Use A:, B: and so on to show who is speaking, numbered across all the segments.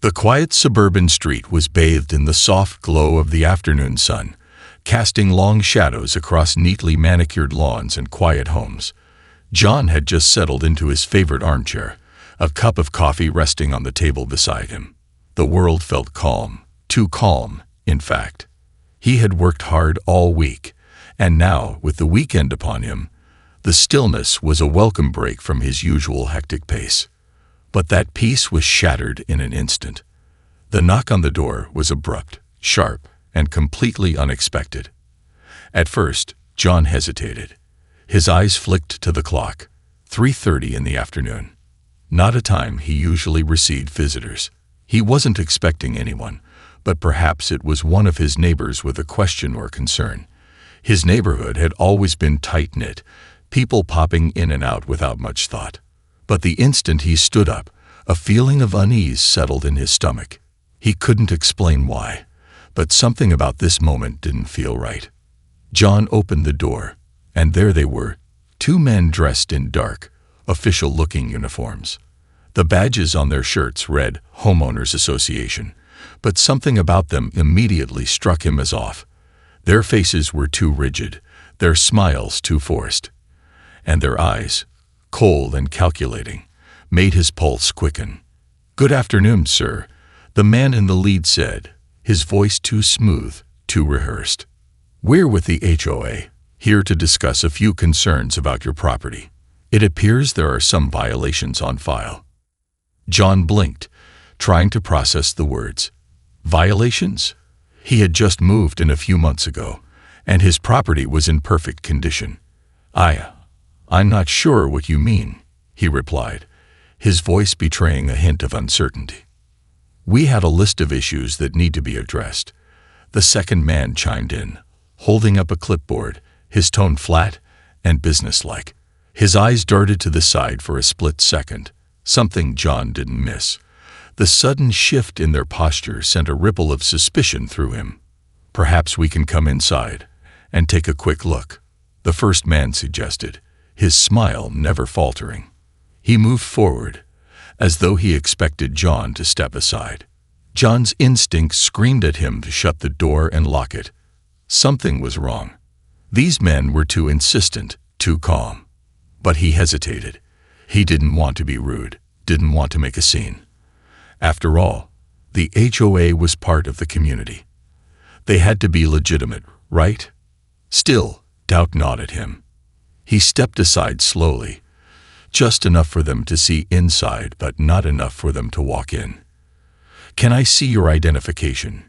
A: The quiet suburban street was bathed in the soft glow of the afternoon sun, casting long shadows across neatly manicured lawns and quiet homes. John had just settled into his favorite armchair, a cup of coffee resting on the table beside him. The world felt calm, too calm, in fact. He had worked hard all week, and now, with the weekend upon him, the stillness was a welcome break from his usual hectic pace. But that peace was shattered in an instant. The knock on the door was abrupt, sharp, and completely unexpected. At first, John hesitated. His eyes flicked to the clock, 3:30 in the afternoon. Not a time he usually received visitors. He wasn't expecting anyone, but perhaps it was one of his neighbors with a question or concern. His neighborhood had always been tight-knit, people popping in and out without much thought. But the instant he stood up, a feeling of unease settled in his stomach. He couldn't explain why, but something about this moment didn't feel right. John opened the door, and there they were, two men dressed in dark, official-looking uniforms. The badges on their shirts read Homeowners Association, but something about them immediately struck him as off. Their faces were too rigid, their smiles too forced, and their eyes, cold and calculating, made his pulse quicken. "Good afternoon, sir," the man in the lead said, his voice too smooth, too rehearsed. "We're with the HOA, here to discuss a few concerns about your property. It appears there are some violations on file." John blinked, trying to process the words. Violations? He had just moved in a few months ago, and his property was in perfect condition. I'm not sure what you mean," he replied, his voice betraying a hint of uncertainty. "We had a list of issues that need to be addressed," the second man chimed in, holding up a clipboard, his tone flat and businesslike. His eyes darted to the side for a split second, something John didn't miss. The sudden shift in their posture sent a ripple of suspicion through him. "Perhaps we can come inside and take a quick look," the first man suggested, his smile never faltering. He moved forward, as though he expected John to step aside. John's instinct screamed at him to shut the door and lock it. Something was wrong. These men were too insistent, too calm. But he hesitated. He didn't want to be rude, didn't want to make a scene. After all, the HOA was part of the community. They had to be legitimate, right? Still, doubt gnawed at him. He stepped aside slowly, just enough for them to see inside, but not enough for them to walk in. "Can I see your identification?"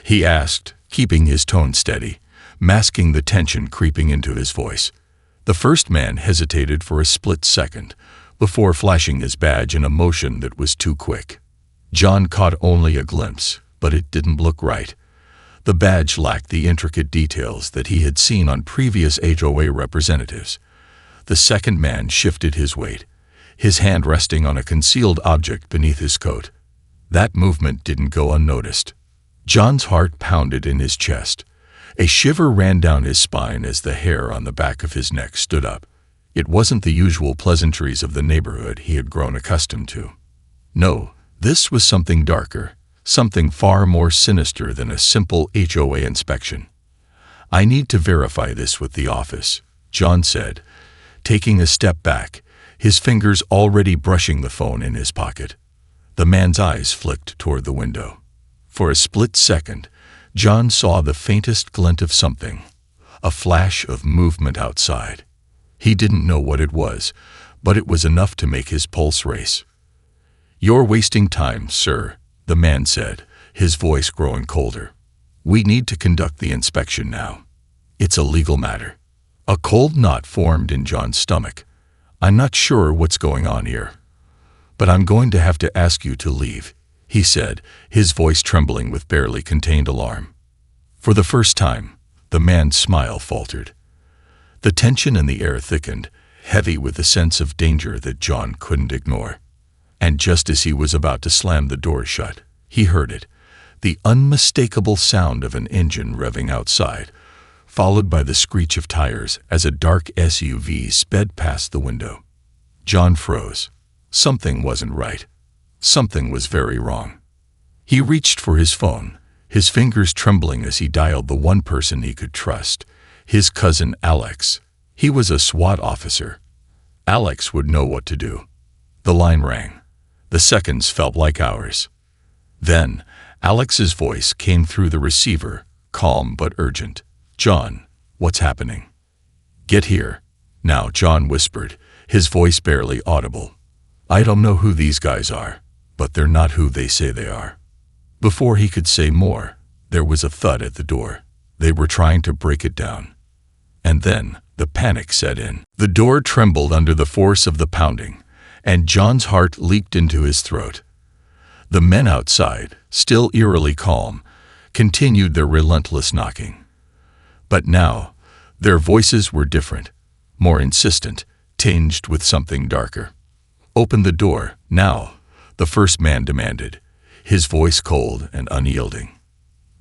A: he asked, keeping his tone steady, masking the tension creeping into his voice. The first man hesitated for a split second, before flashing his badge in a motion that was too quick. John caught only a glimpse, but it didn't look right. The badge lacked the intricate details that he had seen on previous HOA representatives. The second man shifted his weight, his hand resting on a concealed object beneath his coat. That movement didn't go unnoticed. John's heart pounded in his chest. A shiver ran down his spine as the hair on the back of his neck stood up. It wasn't the usual pleasantries of the neighborhood he had grown accustomed to. No, this was something darker, something far more sinister than a simple HOA inspection. "I need to verify this with the office," John said, taking a step back, his fingers already brushing the phone in his pocket. The man's eyes flicked toward the window. For a split second, John saw the faintest glint of something, a flash of movement outside. He didn't know what it was, but it was enough to make his pulse race. "You're wasting time, sir," the man said, his voice growing colder. "We need to conduct the inspection now. It's a legal matter." A cold knot formed in John's stomach. "I'm not sure what's going on here, but I'm going to have to ask you to leave," he said, his voice trembling with barely contained alarm. For the first time, the man's smile faltered. The tension in the air thickened, heavy with a sense of danger that John couldn't ignore. And just as he was about to slam the door shut, he heard it, the unmistakable sound of an engine revving outside, followed by the screech of tires as a dark SUV sped past the window. John froze. Something wasn't right. Something was very wrong. He reached for his phone, his fingers trembling as he dialed the one person he could trust, his cousin Alex. He was a SWAT officer. Alex would know what to do. The line rang. The seconds felt like hours. Then, Alex's voice came through the receiver, calm but urgent. "John, what's happening?" "Get here now," John whispered, his voice barely audible. "I don't know who these guys are, but they're not who they say they are." Before he could say more, there was a thud at the door. They were trying to break it down. And then, the panic set in. The door trembled under the force of the pounding, and John's heart leaped into his throat. The men outside, still eerily calm, continued their relentless knocking. But now, their voices were different, more insistent, tinged with something darker. "Open the door, now," the first man demanded, his voice cold and unyielding.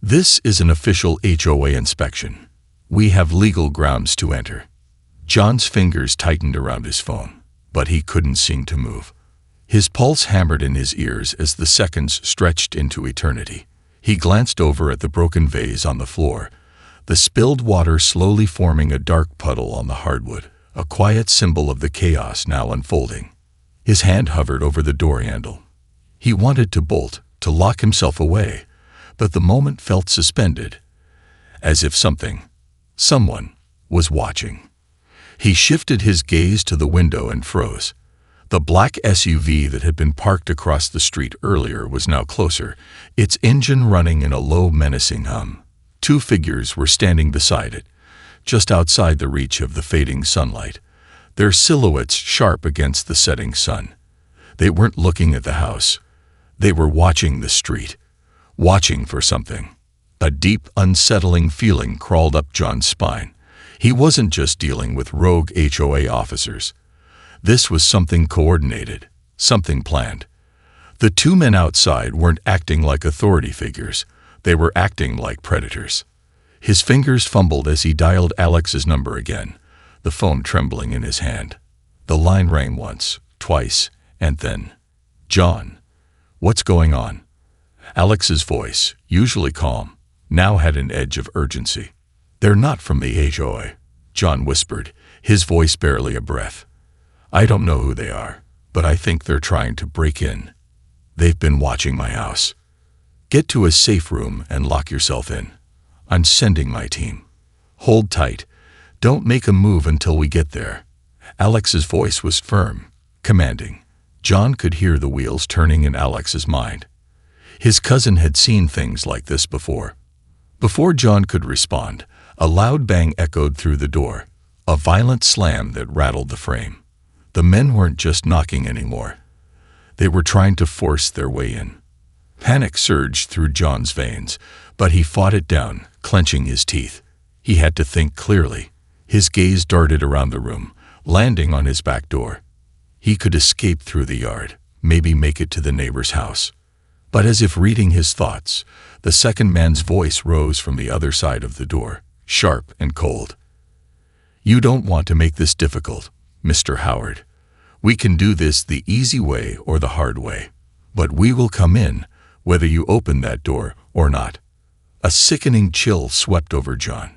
A: "This is an official HOA inspection. We have legal grounds to enter." John's fingers tightened around his phone, but he couldn't seem to move. His pulse hammered in his ears as the seconds stretched into eternity. He glanced over at the broken vase on the floor, the spilled water slowly forming a dark puddle on the hardwood, a quiet symbol of the chaos now unfolding. His hand hovered over the door handle. He wanted to bolt, to lock himself away, but the moment felt suspended, as if someone, was watching. He shifted his gaze to the window and froze. The black SUV that had been parked across the street earlier was now closer, its engine running in a low, menacing hum. Two figures were standing beside it, just outside the reach of the fading sunlight, their silhouettes sharp against the setting sun. They weren't looking at the house. They were watching the street, watching for something. A deep, unsettling feeling crawled up John's spine. He wasn't just dealing with rogue HOA officers. This was something coordinated, something planned. The two men outside weren't acting like authority figures. They were acting like predators. His fingers fumbled as he dialed Alex's number again, the phone trembling in his hand. The line rang once, twice, and then, "John, what's going on?" Alex's voice, usually calm, now had an edge of urgency. "They're not from the HOA," John whispered, his voice barely a breath. "I don't know who they are, but I think they're trying to break in. They've been watching my house. Get to a safe room and lock yourself in. I'm sending my team. Hold tight. Don't make a move until we get there." Alex's voice was firm, commanding. John could hear the wheels turning in Alex's mind. His cousin had seen things like this before. Before John could respond, a loud bang echoed through the door, a violent slam that rattled the frame. The men weren't just knocking anymore. They were trying to force their way in. Panic surged through John's veins, but he fought it down, clenching his teeth. He had to think clearly. His gaze darted around the room, landing on his back door. He could escape through the yard, maybe make it to the neighbor's house. But as if reading his thoughts, the second man's voice rose from the other side of the door, sharp and cold. "You don't want to make this difficult, Mr. Howard. We can do this the easy way or the hard way. But we will come in, whether you open that door or not." A sickening chill swept over John.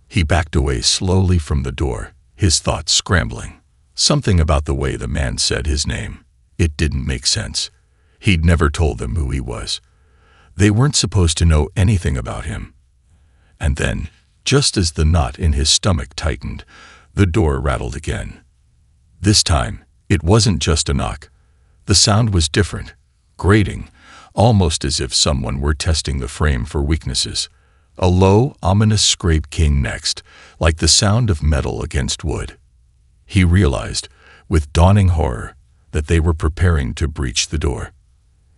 A: He backed away slowly from the door, his thoughts scrambling. Something about the way the man said his name. It didn't make sense. He'd never told them who he was. They weren't supposed to know anything about him. And then, just as the knot in his stomach tightened, the door rattled again. This time, it wasn't just a knock. The sound was different, grating, almost as if someone were testing the frame for weaknesses. A low, ominous scrape came next, like the sound of metal against wood. He realized, with dawning horror, that they were preparing to breach the door.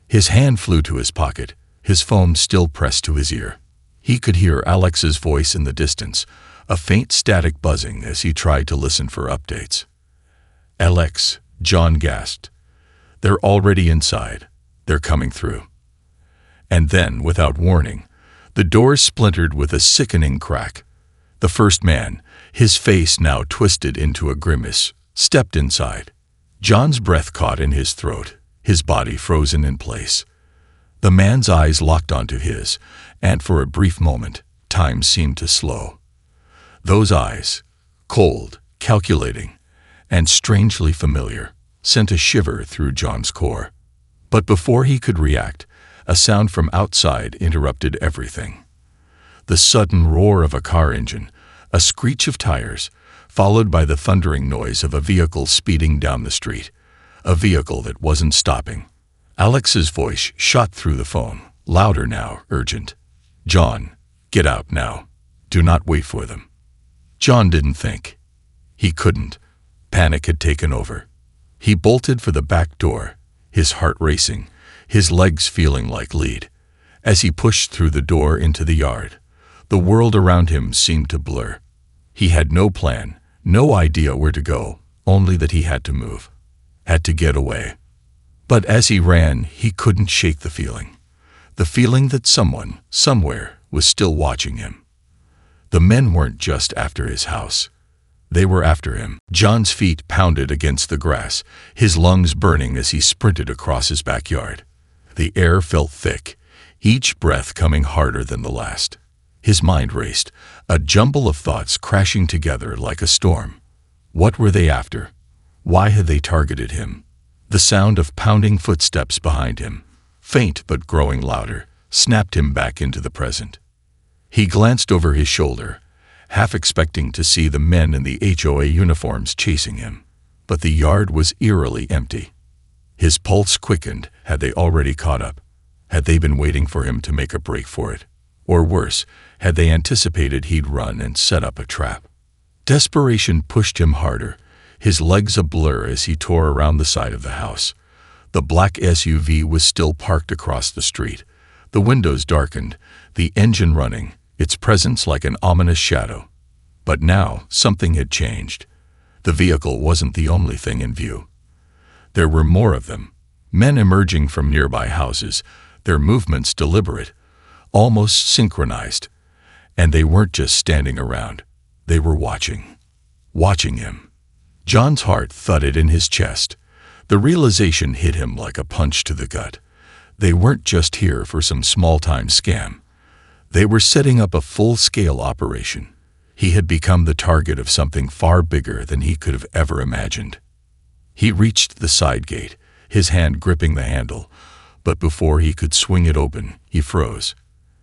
A: His hand flew to his pocket, his phone still pressed to his ear. He could hear Alex's voice in the distance, a faint static buzzing as he tried to listen for updates. "Alex," John gasped. "They're already inside. They're coming through." And then, without warning, the door splintered with a sickening crack. The first man, his face now twisted into a grimace, stepped inside. John's breath caught in his throat, his body frozen in place. The man's eyes locked onto his, and for a brief moment, time seemed to slow. Those eyes, cold, calculating, and strangely familiar, sent a shiver through John's core. But before he could react, a sound from outside interrupted everything. The sudden roar of a car engine, a screech of tires, followed by the thundering noise of a vehicle speeding down the street, a vehicle that wasn't stopping. Alex's voice shot through the phone, louder now, urgent. "John, get out now. Do not wait for them." John didn't think. He couldn't. Panic had taken over. He bolted for the back door, his heart racing, his legs feeling like lead. As he pushed through the door into the yard, the world around him seemed to blur. He had no plan, no idea where to go, only that he had to move, had to get away. But as he ran, he couldn't shake the feeling that someone, somewhere, was still watching him. The men weren't just after his house. They were after him. John's feet pounded against the grass, his lungs burning as he sprinted across his backyard. The air felt thick, each breath coming harder than the last. His mind raced, a jumble of thoughts crashing together like a storm. What were they after? Why had they targeted him? The sound of pounding footsteps behind him, faint but growing louder, snapped him back into the present. He glanced over his shoulder, half expecting to see the men in the HOA uniforms chasing him. But the yard was eerily empty. His pulse quickened. Had they already caught up? Had they been waiting for him to make a break for it? Or worse, had they anticipated he'd run and set up a trap? Desperation pushed him harder, his legs a blur as he tore around the side of the house. The black SUV was still parked across the street, the windows darkened, the engine running, its presence like an ominous shadow. But now something had changed. The vehicle wasn't the only thing in view. There were more of them, men emerging from nearby houses, their movements deliberate, almost synchronized. And they weren't just standing around. They were watching him. John's heart thudded in his chest. The realization hit him like a punch to the gut. They weren't just here for some small-time scam. They were setting up a full-scale operation. He had become the target of something far bigger than he could have ever imagined. He reached the side gate, his hand gripping the handle, but before he could swing it open, he froze.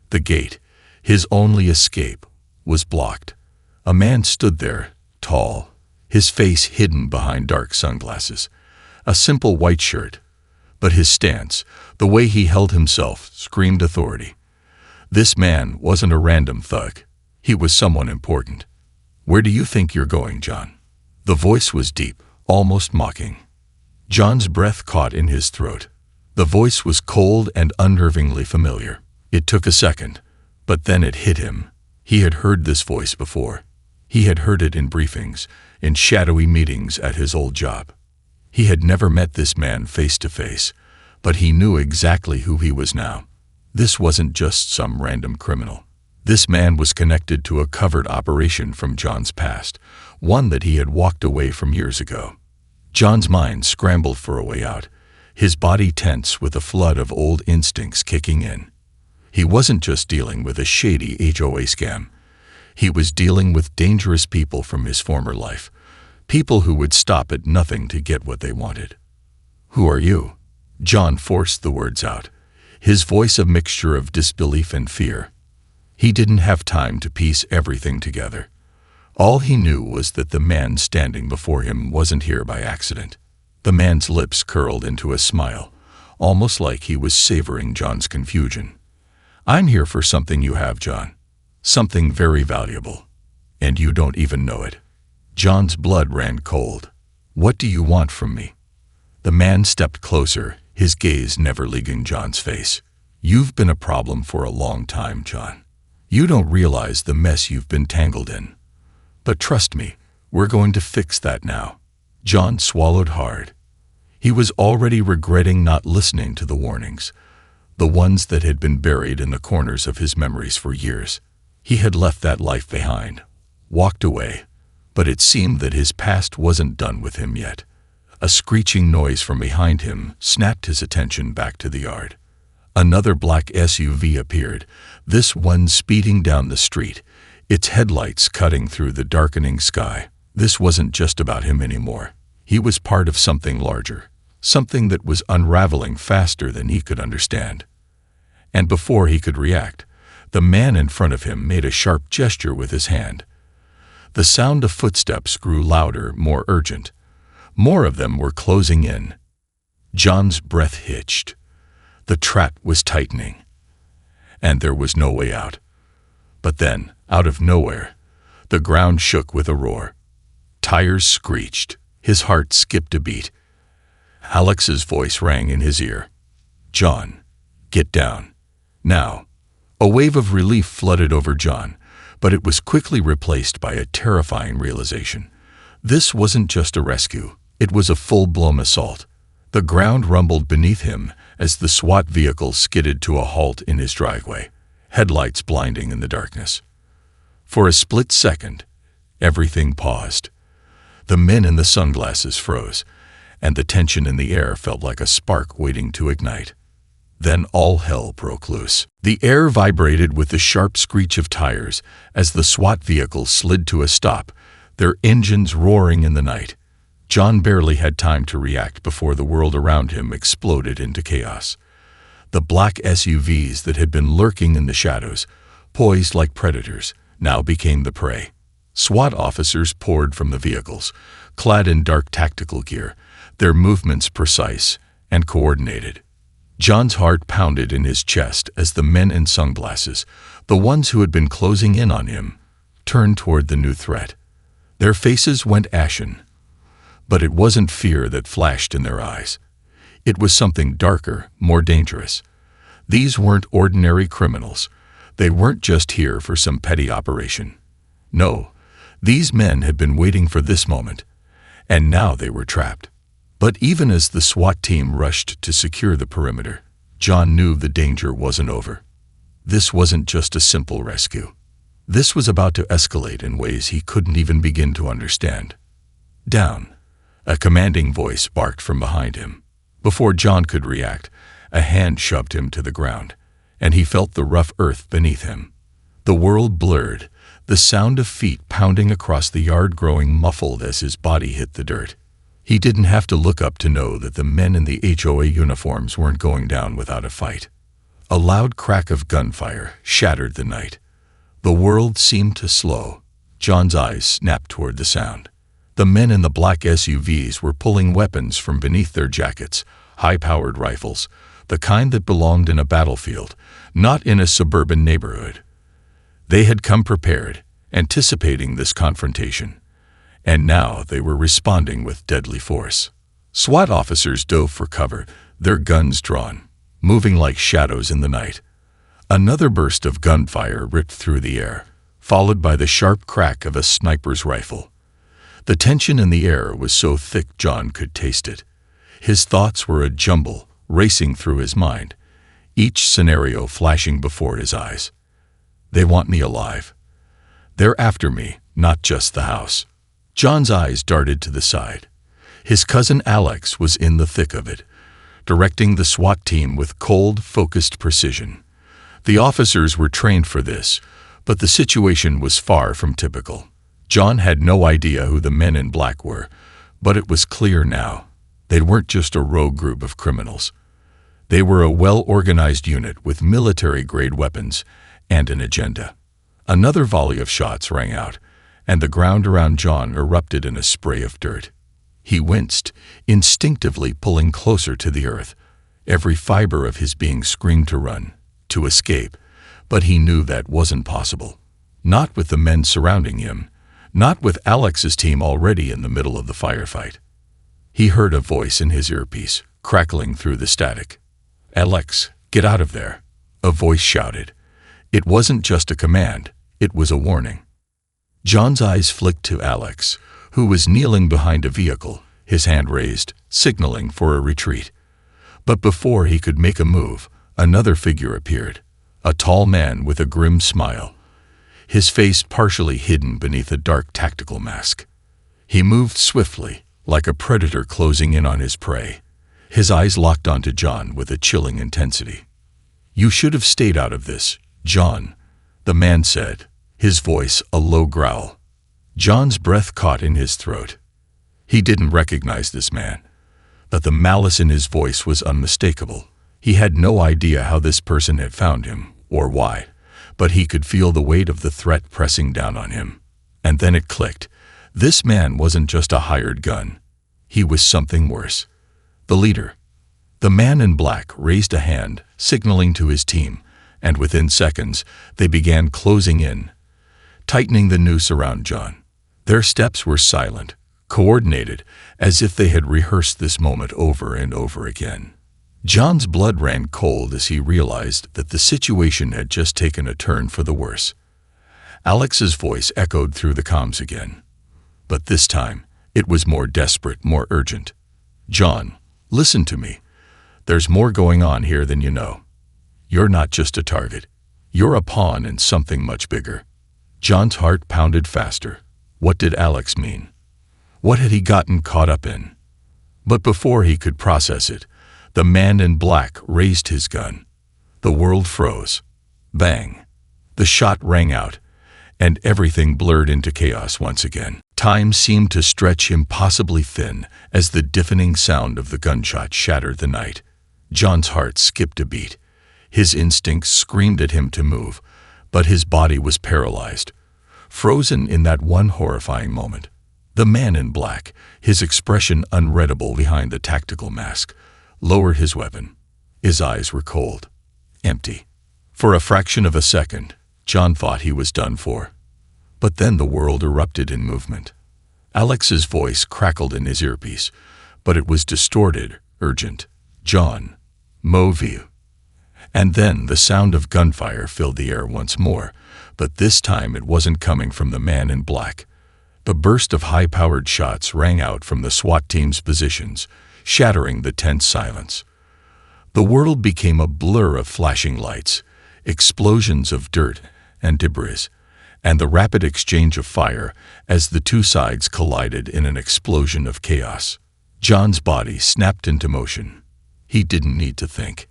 A: The gate, his only escape, was blocked. A man stood there, tall, his face hidden behind dark sunglasses, a simple white shirt. But his stance, the way he held himself, screamed authority. This man wasn't a random thug. He was someone important. "Where do you think you're going, John?" The voice was deep, almost mocking. John's breath caught in his throat. The voice was cold and unnervingly familiar. It took a second, but then it hit him. He had heard this voice before. He had heard it in briefings, in shadowy meetings at his old job. He had never met this man face to face, but he knew exactly who he was now. This wasn't just some random criminal. This man was connected to a covert operation from John's past, one that he had walked away from years ago. John's mind scrambled for a way out, his body tense with a flood of old instincts kicking in. He wasn't just dealing with a shady HOA scam. He was dealing with dangerous people from his former life, people who would stop at nothing to get what they wanted. "Who are you?" John forced the words out, his voice a mixture of disbelief and fear. He didn't have time to piece everything together. All he knew was that the man standing before him wasn't here by accident. The man's lips curled into a smile, almost like he was savoring John's confusion. "I'm here for something you have, John. Something very valuable. And you don't even know it." John's blood ran cold. "What do you want from me?" The man stepped closer, his gaze never leaving John's face. "You've been a problem for a long time, John. You don't realize the mess you've been tangled in. But trust me, we're going to fix that now." John swallowed hard. He was already regretting not listening to the warnings, the ones that had been buried in the corners of his memories for years. He had left that life behind, walked away, but it seemed that his past wasn't done with him yet. A screeching noise from behind him snapped his attention back to the yard. Another black SUV appeared, this one speeding down the street, its headlights cutting through the darkening sky. This wasn't just about him anymore. He was part of something larger, something that was unraveling faster than he could understand. And before he could react, the man in front of him made a sharp gesture with his hand. The sound of footsteps grew louder, more urgent. More of them were closing in. John's breath hitched. The trap was tightening. And there was no way out. But then, out of nowhere, the ground shook with a roar. Tires screeched. His heart skipped a beat. Alex's voice rang in his ear. "John, get down. Now." A wave of relief flooded over John, but it was quickly replaced by a terrifying realization. This wasn't just a rescue. It was a full-blown assault. The ground rumbled beneath him as the SWAT vehicle skidded to a halt in his driveway, headlights blinding in the darkness. For a split second, everything paused. The men in the sunglasses froze, and the tension in the air felt like a spark waiting to ignite. Then all hell broke loose. The air vibrated with the sharp screech of tires as the SWAT vehicle slid to a stop, their engines roaring in the night. John barely had time to react before the world around him exploded into chaos. The black SUVs that had been lurking in the shadows, poised like predators, now became the prey. SWAT officers poured from the vehicles, clad in dark tactical gear, their movements precise and coordinated. John's heart pounded in his chest as the men in sunglasses, the ones who had been closing in on him, turned toward the new threat. Their faces went ashen. But it wasn't fear that flashed in their eyes. It was something darker, more dangerous. These weren't ordinary criminals. They weren't just here for some petty operation. No, these men had been waiting for this moment, and now they were trapped. But even as the SWAT team rushed to secure the perimeter, John knew the danger wasn't over. This wasn't just a simple rescue. This was about to escalate in ways he couldn't even begin to understand. "Down," a commanding voice barked from behind him. Before John could react, a hand shoved him to the ground, and he felt the rough earth beneath him. The world blurred, the sound of feet pounding across the yard growing muffled as his body hit the dirt. He didn't have to look up to know that the men in the HOA uniforms weren't going down without a fight. A loud crack of gunfire shattered the night. The world seemed to slow. John's eyes snapped toward the sound. The men in the black SUVs were pulling weapons from beneath their jackets, high-powered rifles, the kind that belonged in a battlefield, not in a suburban neighborhood. They had come prepared, anticipating this confrontation. And now they were responding with deadly force. SWAT officers dove for cover, their guns drawn, moving like shadows in the night. Another burst of gunfire ripped through the air, followed by the sharp crack of a sniper's rifle. The tension in the air was so thick John could taste it. His thoughts were a jumble, racing through his mind, each scenario flashing before his eyes. They want me alive. They're after me, not just the house. John's eyes darted to the side. His cousin Alex was in the thick of it, directing the SWAT team with cold, focused precision. The officers were trained for this, but the situation was far from typical. John had no idea who the men in black were, but it was clear now. They weren't just a rogue group of criminals. They were a well-organized unit with military-grade weapons and an agenda. Another volley of shots rang out, and the ground around John erupted in a spray of dirt. He winced, instinctively pulling closer to the earth. Every fiber of his being screamed to run, to escape, but he knew that wasn't possible. Not with the men surrounding him, not with Alex's team already in the middle of the firefight. He heard a voice in his earpiece, crackling through the static. "Alex, get out of there," a voice shouted. It wasn't just a command, it was a warning. John's eyes flicked to Alex, who was kneeling behind a vehicle, his hand raised, signaling for a retreat. But before he could make a move, another figure appeared, a tall man with a grim smile, his face partially hidden beneath a dark tactical mask. He moved swiftly, like a predator closing in on his prey. His eyes locked onto John with a chilling intensity. "You should have stayed out of this, John," the man said, his voice a low growl. John's breath caught in his throat. He didn't recognize this man, but the malice in his voice was unmistakable. He had no idea how this person had found him, or why, but he could feel the weight of the threat pressing down on him. And then it clicked. This man wasn't just a hired gun. He was something worse. The leader. The man in black raised a hand, signaling to his team, and within seconds, they began closing in, tightening the noose around John. Their steps were silent, coordinated, as if they had rehearsed this moment over and over again. John's blood ran cold as he realized that the situation had just taken a turn for the worse. Alex's voice echoed through the comms again. But this time, it was more desperate, more urgent. "John, listen to me. There's more going on here than you know. You're not just a target. You're a pawn in something much bigger." John's heart pounded faster. What did Alex mean? What had he gotten caught up in? But before he could process it, the man in black raised his gun. The world froze. Bang! The shot rang out, and everything blurred into chaos once again. Time seemed to stretch impossibly thin as the deafening sound of the gunshot shattered the night. John's heart skipped a beat. His instincts screamed at him to move, but his body was paralyzed, frozen in that one horrifying moment. The man in black, his expression unreadable behind the tactical mask, lowered his weapon. His eyes were cold, empty. For a fraction of a second, John thought he was done for. But then the world erupted in movement. Alex's voice crackled in his earpiece, but it was distorted, urgent. "John, move you." And then the sound of gunfire filled the air once more, but this time it wasn't coming from the man in black. The burst of high-powered shots rang out from the SWAT team's positions, shattering the tense silence. The world became a blur of flashing lights, explosions of dirt and debris, and the rapid exchange of fire as the two sides collided in an explosion of chaos. John's body snapped into motion. He didn't need to think.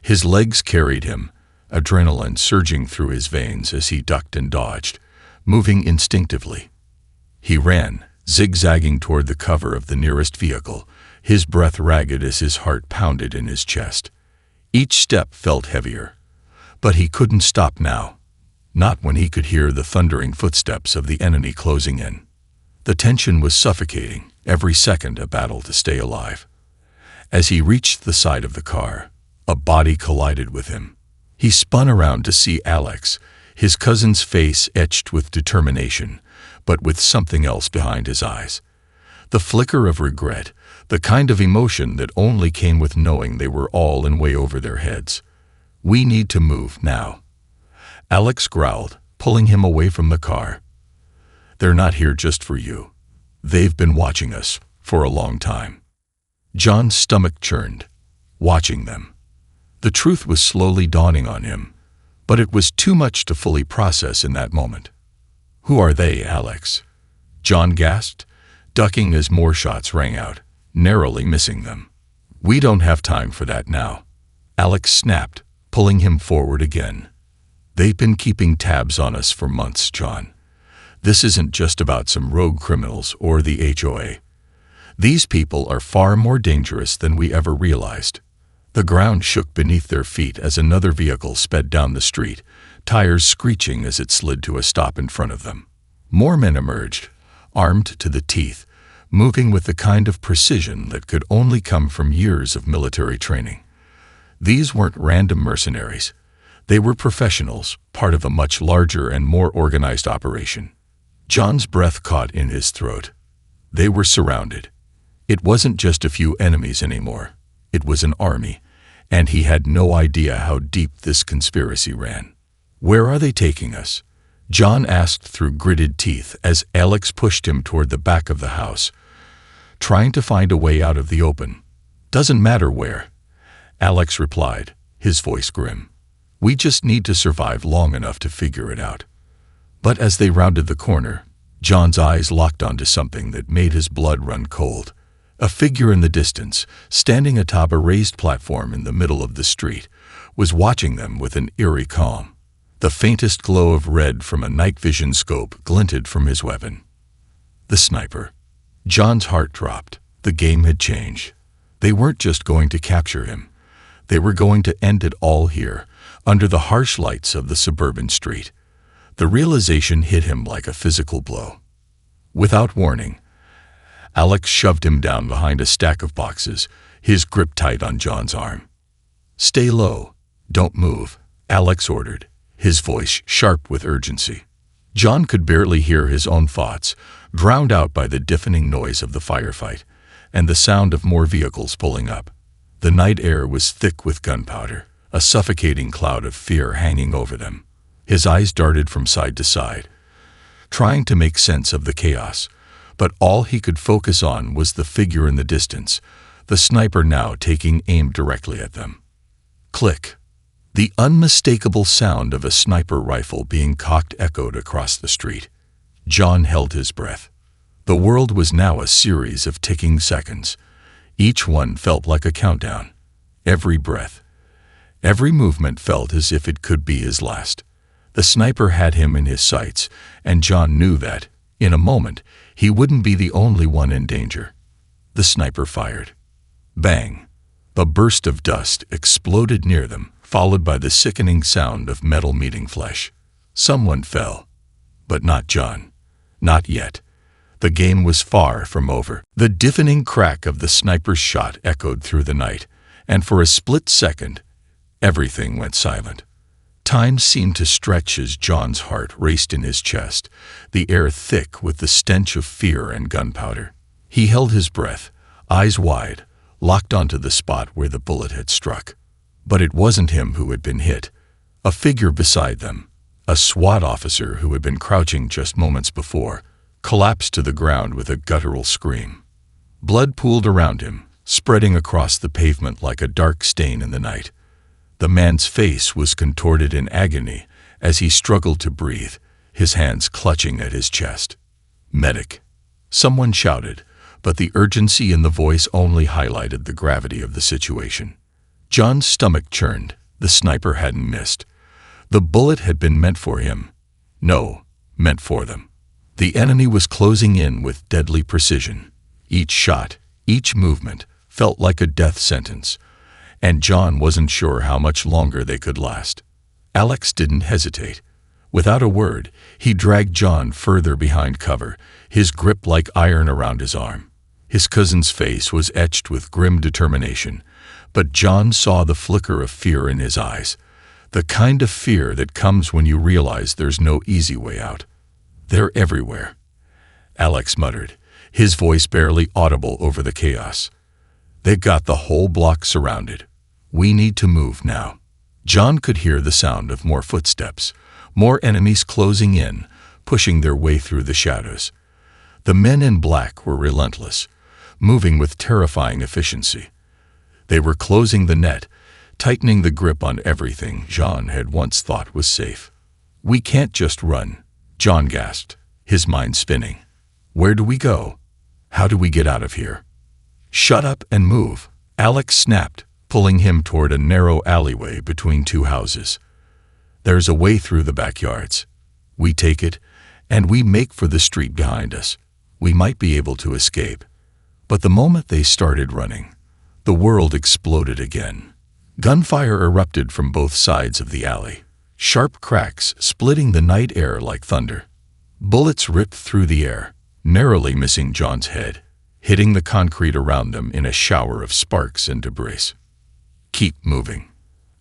A: His legs carried him, adrenaline surging through his veins as he ducked and dodged, moving instinctively. He ran, zigzagging toward the cover of the nearest vehicle, his breath ragged as his heart pounded in his chest. Each step felt heavier, but he couldn't stop now. Not when he could hear the thundering footsteps of the enemy closing in. The tension was suffocating, every second a battle to stay alive. As he reached the side of the car, a body collided with him. He spun around to see Alex, his cousin's face etched with determination, but with something else behind his eyes. The flicker of regret, the kind of emotion that only came with knowing they were all in way over their heads. "We need to move now," Alex growled, pulling him away from the car. "They're not here just for you. They've been watching us for a long time." John's stomach churned, watching them. The truth was slowly dawning on him, but it was too much to fully process in that moment. "Who are they, Alex?" John gasped, ducking as more shots rang out, narrowly missing them. "We don't have time for that now," Alex snapped, pulling him forward again. "They've been keeping tabs on us for months, John. This isn't just about some rogue criminals or the HOA. These people are far more dangerous than we ever realized." The ground shook beneath their feet as another vehicle sped down the street, tires screeching as it slid to a stop in front of them. More men emerged, armed to the teeth, moving with the kind of precision that could only come from years of military training. These weren't random mercenaries. They were professionals, part of a much larger and more organized operation. John's breath caught in his throat. They were surrounded. It wasn't just a few enemies anymore. It was an army, and he had no idea how deep this conspiracy ran. "Where are they taking us?" John asked through gritted teeth as Alex pushed him toward the back of the house, trying to find a way out of the open. "Doesn't matter where," Alex replied, his voice grim. "We just need to survive long enough to figure it out." But as they rounded the corner, John's eyes locked onto something that made his blood run cold. A figure in the distance, standing atop a raised platform in the middle of the street, was watching them with an eerie calm. The faintest glow of red from a night vision scope glinted from his weapon. The sniper. John's heart dropped. The game had changed. They weren't just going to capture him. They were going to end it all here, under the harsh lights of the suburban street. The realization hit him like a physical blow. Without warning, Alex shoved him down behind a stack of boxes, his grip tight on John's arm. "Stay low. Don't move," Alex ordered, his voice sharp with urgency. John could barely hear his own thoughts, drowned out by the deafening noise of the firefight and the sound of more vehicles pulling up. The night air was thick with gunpowder, a suffocating cloud of fear hanging over them. His eyes darted from side to side, trying to make sense of the chaos, but all he could focus on was the figure in the distance, the sniper now taking aim directly at them. Click. The unmistakable sound of a sniper rifle being cocked echoed across the street. John held his breath. The world was now a series of ticking seconds. Each one felt like a countdown. Every breath, every movement felt as if it could be his last. The sniper had him in his sights, and John knew that, in a moment, he wouldn't be the only one in danger. The sniper fired. Bang! A burst of dust exploded near them, followed by the sickening sound of metal meeting flesh. Someone fell. But not John. Not yet. The game was far from over. The deafening crack of the sniper's shot echoed through the night, and for a split second, everything went silent. Time seemed to stretch as John's heart raced in his chest, the air thick with the stench of fear and gunpowder. He held his breath, eyes wide, locked onto the spot where the bullet had struck. But it wasn't him who had been hit. A figure beside them, a SWAT officer who had been crouching just moments before, collapsed to the ground with a guttural scream. Blood pooled around him, spreading across the pavement like a dark stain in the night. The man's face was contorted in agony as he struggled to breathe, his hands clutching at his chest. "Medic!" Someone shouted, but the urgency in the voice only highlighted the gravity of the situation. John's stomach churned. The sniper hadn't missed. The bullet had been meant for him. No, meant for them. The enemy was closing in with deadly precision. Each shot, each movement, felt like a death sentence, and John wasn't sure how much longer they could last. Alex didn't hesitate. Without a word, he dragged John further behind cover, his grip like iron around his arm. His cousin's face was etched with grim determination, but John saw the flicker of fear in his eyes, the kind of fear that comes when you realize there's no easy way out. "They're everywhere," Alex muttered, his voice barely audible over the chaos. "They've got the whole block surrounded. We need to move now." John could hear the sound of more footsteps, more enemies closing in, pushing their way through the shadows. The men in black were relentless, moving with terrifying efficiency. They were closing the net, tightening the grip on everything John had once thought was safe. "We can't just run," John gasped, his mind spinning. "Where do we go? How do we get out of here?" "Shut up and move," Alex snapped, pulling him toward a narrow alleyway between two houses. "There's a way through the backyards. We take it, and we make for the street behind us. We might be able to escape." But the moment they started running, the world exploded again. Gunfire erupted from both sides of the alley, sharp cracks splitting the night air like thunder. Bullets ripped through the air, narrowly missing John's head, hitting the concrete around them in a shower of sparks and debris. "Keep moving,"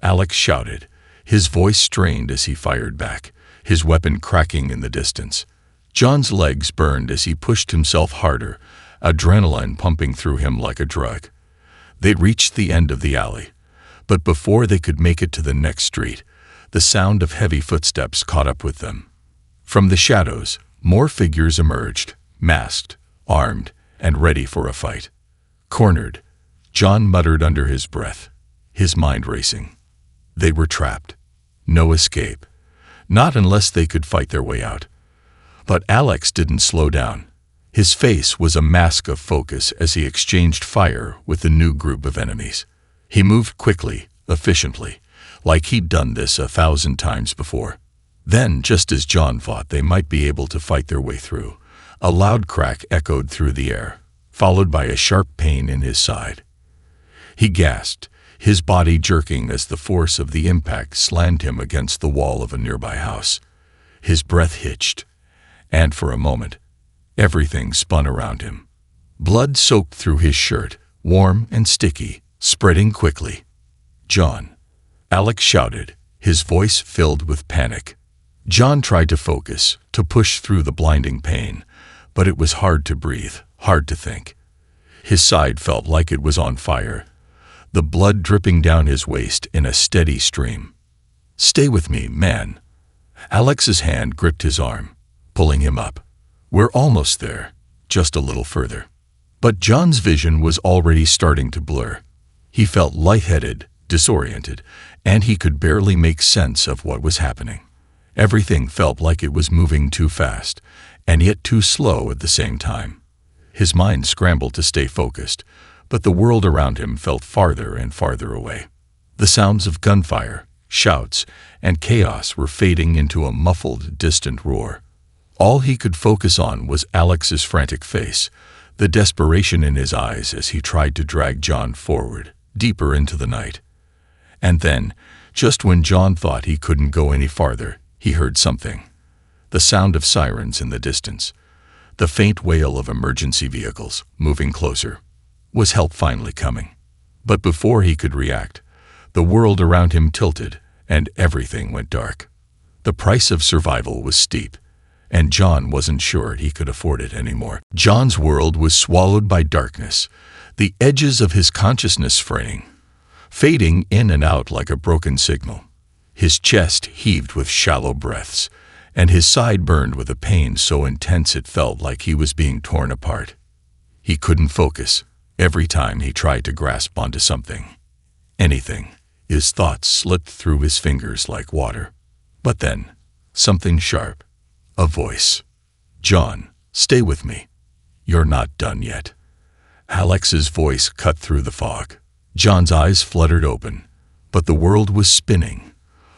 A: Alex shouted, his voice strained as he fired back, his weapon cracking in the distance. John's legs burned as he pushed himself harder, adrenaline pumping through him like a drug. They'd reached the end of the alley, but before they could make it to the next street, the sound of heavy footsteps caught up with them. From the shadows, more figures emerged, masked, armed, and ready for a fight. Cornered, John muttered under his breath, his mind racing. They were trapped. No escape. Not unless they could fight their way out. But Alex didn't slow down. His face was a mask of focus as he exchanged fire with the new group of enemies. He moved quickly, efficiently, like he'd done this 1,000 times before. Then, just as John thought they might be able to fight their way through, a loud crack echoed through the air, followed by a sharp pain in his side. He gasped, his body jerking as the force of the impact slammed him against the wall of a nearby house. His breath hitched, and for a moment, everything spun around him. Blood soaked through his shirt, warm and sticky, spreading quickly. "John!" Alex shouted, his voice filled with panic. John tried to focus, to push through the blinding pain, but it was hard to breathe, hard to think. His side felt like it was on fire, the blood dripping down his waist in a steady stream. "Stay with me, man." Alex's hand gripped his arm, pulling him up. "We're almost there, just a little further." But John's vision was already starting to blur. He felt lightheaded, disoriented, and he could barely make sense of what was happening. Everything felt like it was moving too fast, and yet too slow at the same time. His mind scrambled to stay focused, but the world around him felt farther and farther away. The sounds of gunfire, shouts, and chaos were fading into a muffled, distant roar. All he could focus on was Alex's frantic face, the desperation in his eyes as he tried to drag John forward, deeper into the night. And then, just when John thought he couldn't go any farther, he heard something. The sound of sirens in the distance. The faint wail of emergency vehicles, moving closer. Was help finally coming? But before he could react, the world around him tilted, and everything went dark. The price of survival was steep, and John wasn't sure he could afford it anymore. John's world was swallowed by darkness, the edges of his consciousness fraying, fading in and out like a broken signal. His chest heaved with shallow breaths, and his side burned with a pain so intense it felt like he was being torn apart. He couldn't focus. Every time he tried to grasp onto something, anything, his thoughts slipped through his fingers like water. But then, something sharp. A voice. "John, stay with me. You're not done yet." Alex's voice cut through the fog. John's eyes fluttered open, but the world was spinning,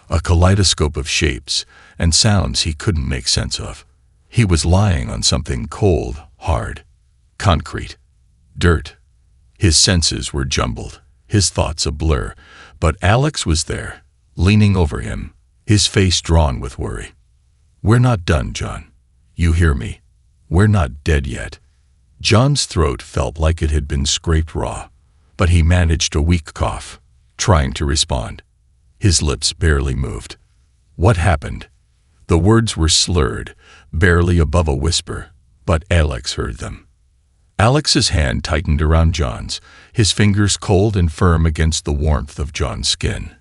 A: a kaleidoscope of shapes and sounds he couldn't make sense of. He was lying on something cold, hard, concrete, dirt. His senses were jumbled, his thoughts a blur, but Alex was there, leaning over him, his face drawn with worry. "We're not done, John. You hear me? We're not dead yet." John's throat felt like it had been scraped raw, but he managed a weak cough, trying to respond. His lips barely moved. What happened? The words were slurred, barely above a whisper, but Alex heard them. Alex's hand tightened around John's, his fingers cold and firm against the warmth of John's skin.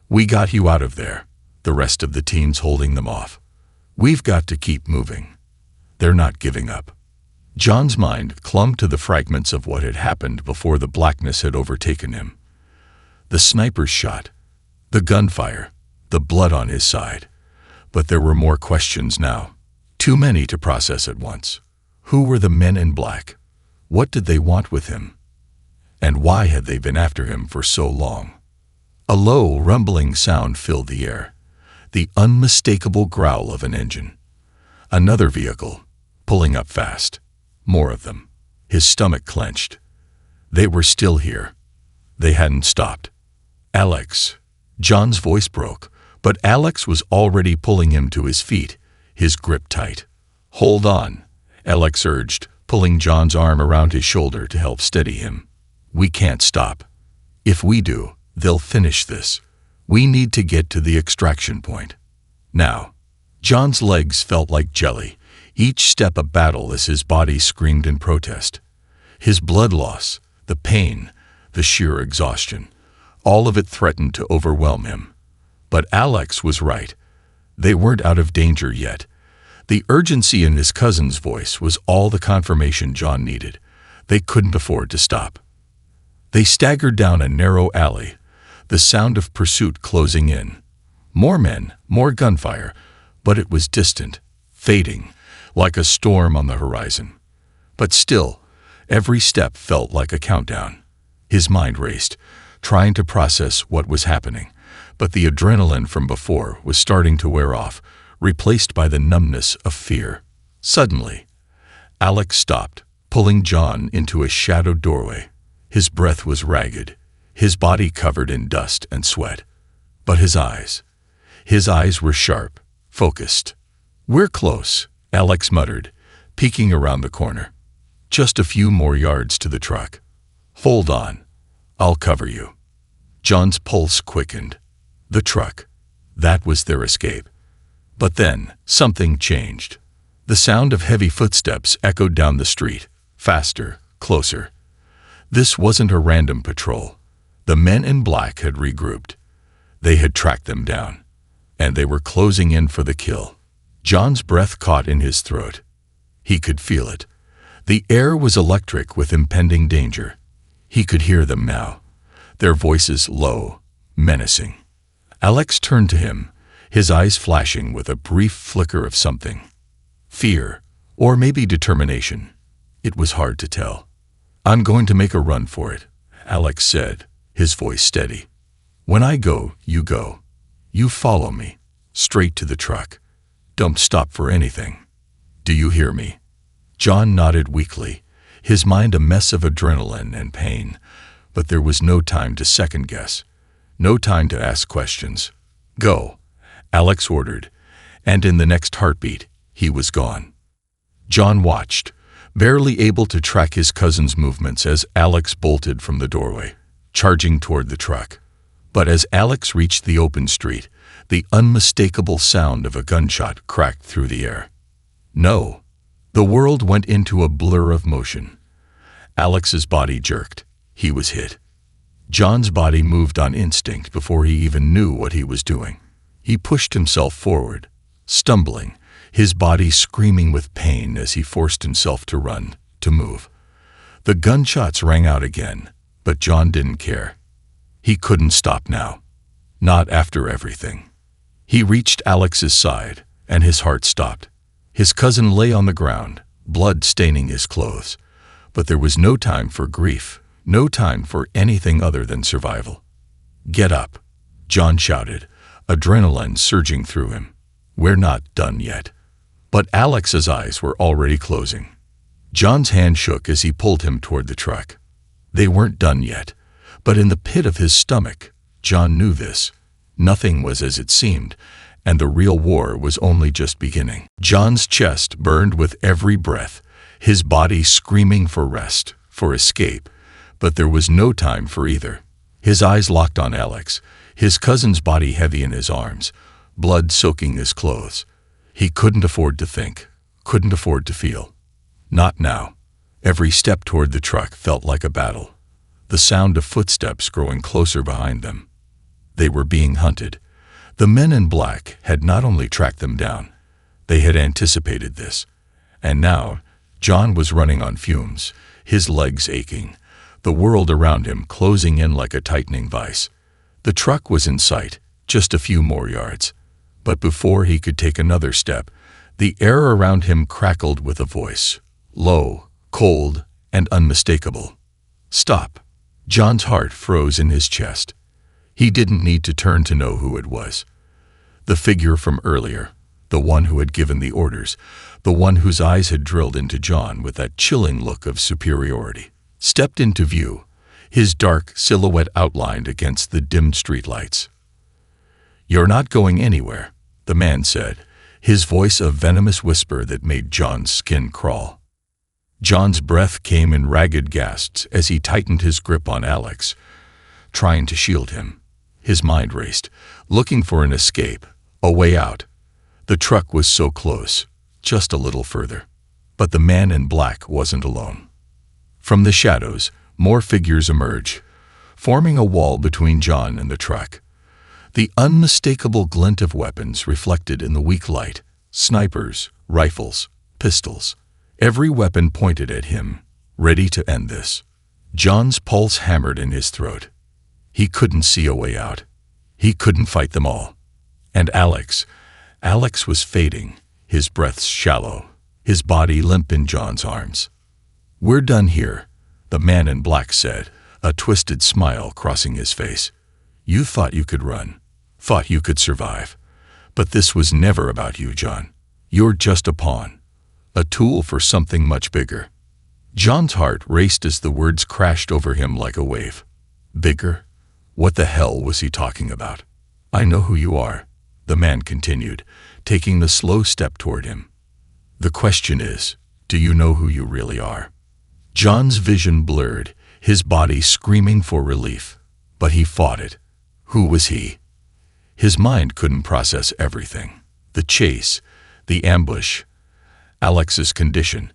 A: "We got you out of there," the rest of the team's holding them off. "We've got to keep moving." They're not giving up. John's mind clung to the fragments of what had happened before the blackness had overtaken him. The sniper's shot, the gunfire, the blood on his side. But there were more questions now. Too many to process at once. Who were the men in black? What did they want with him? And why had they been after him for so long? A low, rumbling sound filled the air, the unmistakable growl of an engine. Another vehicle, pulling up fast. More of them. His stomach clenched. They were still here. They hadn't stopped. "Alex." John's voice broke, but Alex was already pulling him to his feet, his grip tight. "Hold on," Alex urged, pulling John's arm around his shoulder to help steady him. "We can't stop. If we do, they'll finish this. We need to get to the extraction point. Now." John's legs felt like jelly, each step a battle as his body screamed in protest. His blood loss, the pain, the sheer exhaustion, all of it threatened to overwhelm him. But Alex was right. They weren't out of danger yet. The urgency in his cousin's voice was all the confirmation John needed. They couldn't afford to stop. They staggered down a narrow alley, the sound of pursuit closing in. More men, more gunfire, but it was distant, fading, like a storm on the horizon. But still, every step felt like a countdown. His mind raced, trying to process what was happening, but the adrenaline from before was starting to wear off, replaced by the numbness of fear. Suddenly, Alex stopped, pulling John into a shadowed doorway. His breath was ragged, his body covered in dust and sweat. But his eyes were sharp, focused. "We're close," Alex muttered, peeking around the corner. "Just a few more yards to the truck. Hold on, I'll cover you." John's pulse quickened. The truck. That was their escape. But then, something changed. The sound of heavy footsteps echoed down the street, faster, closer. This wasn't a random patrol. The men in black had regrouped. They had tracked them down, and they were closing in for the kill. John's breath caught in his throat. He could feel it. The air was electric with impending danger. He could hear them now, their voices low, menacing. Alex turned to him, his eyes flashing with a brief flicker of something. Fear, or maybe determination. It was hard to tell. "I'm going to make a run for it," Alex said, his voice steady. "When I go, you go. You follow me, straight to the truck. Don't stop for anything. Do you hear me?" John nodded weakly, his mind a mess of adrenaline and pain. But there was no time to second-guess, no time to ask questions. "Go," Alex ordered, and in the next heartbeat, he was gone. John watched, barely able to track his cousin's movements as Alex bolted from the doorway, charging toward the truck. But as Alex reached the open street, the unmistakable sound of a gunshot cracked through the air. No, the world went into a blur of motion. Alex's body jerked. He was hit. John's body moved on instinct before he even knew what he was doing. He pushed himself forward, stumbling, his body screaming with pain as he forced himself to run, to move. The gunshots rang out again, but John didn't care. He couldn't stop now. Not after everything. He reached Alex's side, and his heart stopped. His cousin lay on the ground, blood staining his clothes. But there was no time for grief, no time for anything other than survival. "Get up," John shouted, adrenaline surging through him. "We're not done yet." But Alex's eyes were already closing. John's hand shook as he pulled him toward the truck. They weren't done yet, but in the pit of his stomach, John knew this. Nothing was as it seemed, and the real war was only just beginning. John's chest burned with every breath, his body screaming for rest, for escape, but there was no time for either. His eyes locked on Alex, his cousin's body heavy in his arms, blood soaking his clothes. He couldn't afford to think, couldn't afford to feel. Not now. Every step toward the truck felt like a battle, the sound of footsteps growing closer behind them. They were being hunted. The men in black had not only tracked them down, they had anticipated this. And now, John was running on fumes, his legs aching, the world around him closing in like a tightening vice. The truck was in sight, just a few more yards. But before he could take another step, the air around him crackled with a voice, low, cold, and unmistakable. "Stop." John's heart froze in his chest. He didn't need to turn to know who it was. The figure from earlier, the one who had given the orders, the one whose eyes had drilled into John with that chilling look of superiority, stepped into view, his dark silhouette outlined against the dimmed streetlights. "You're not going anywhere," the man said, his voice a venomous whisper that made John's skin crawl. John's breath came in ragged gasps as he tightened his grip on Alex, trying to shield him. His mind raced, looking for an escape, a way out. The truck was so close, just a little further. But the man in black wasn't alone. From the shadows, more figures emerged, forming a wall between John and the truck. The unmistakable glint of weapons reflected in the weak light, snipers, rifles, pistols. Every weapon pointed at him, ready to end this. John's pulse hammered in his throat. He couldn't see a way out. He couldn't fight them all. And Alex was fading, his breath shallow, his body limp in John's arms. "We're done here," the man in black said, a twisted smile crossing his face. "You thought you could run. thought you could survive. But this was never about you, John. You're just a pawn, a tool for something much bigger. John's heart raced as the words crashed over him like a wave. Bigger? What the hell was he talking about? I know who you are, the man continued, taking the slow step toward him. The question is, do you know who you really are? John's vision blurred, his body screaming for relief, but he fought it. Who was he? His mind couldn't process everything. The chase, the ambush, Alex's condition,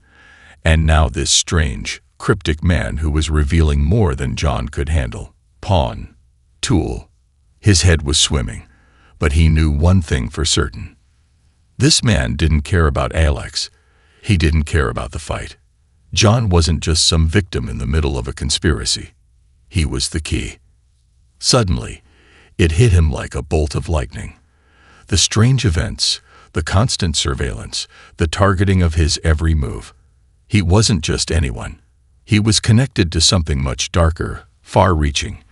A: and now this strange, cryptic man who was revealing more than John could handle. Pawn. Tool. His head was swimming, but he knew one thing for certain. This man didn't care about Alex. He didn't care about the fight. John wasn't just some victim in the middle of a conspiracy. He was the key. Suddenly, it hit him like a bolt of lightning. The strange events, the constant surveillance, the targeting of his every move. He wasn't just anyone. He was connected to something much darker, far-reaching.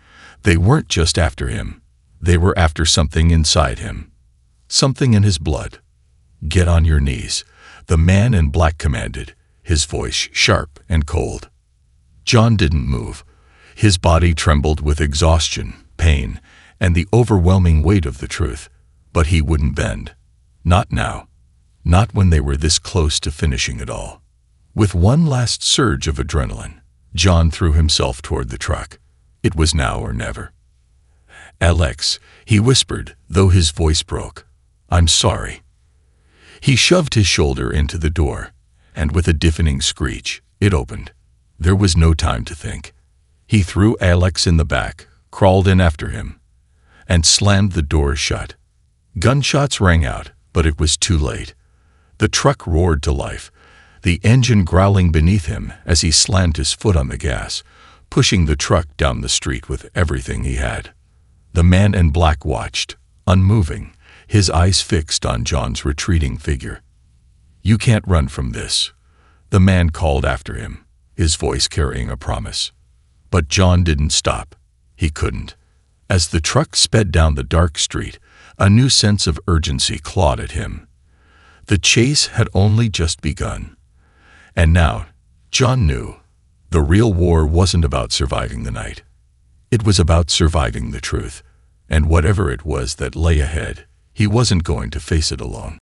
A: They weren't just after him. They were after something inside him. Something in his blood. Get on your knees, the man in black commanded, his voice sharp and cold. John didn't move. His body trembled with exhaustion, pain, and the overwhelming weight of the truth. But he wouldn't bend. Not now. Not when they were this close to finishing it all. With one last surge of adrenaline, John threw himself toward the truck. It was now or never. Alex, he whispered, though his voice broke. I'm sorry. He shoved his shoulder into the door, and with a deafening screech, it opened. There was no time to think. He threw Alex in the back, crawled in after him, and slammed the door shut. Gunshots rang out, but it was too late. The truck roared to life, the engine growling beneath him as he slammed his foot on the gas, pushing the truck down the street with everything he had. The man in black watched, unmoving, his eyes fixed on John's retreating figure. You can't run from this, the man called after him, his voice carrying a promise. But John didn't stop. He couldn't. As the truck sped down the dark street, a new sense of urgency clawed at him. The chase had only just begun. And now, John knew, the real war wasn't about surviving the night. It was about surviving the truth, and whatever it was that lay ahead, he wasn't going to face it alone.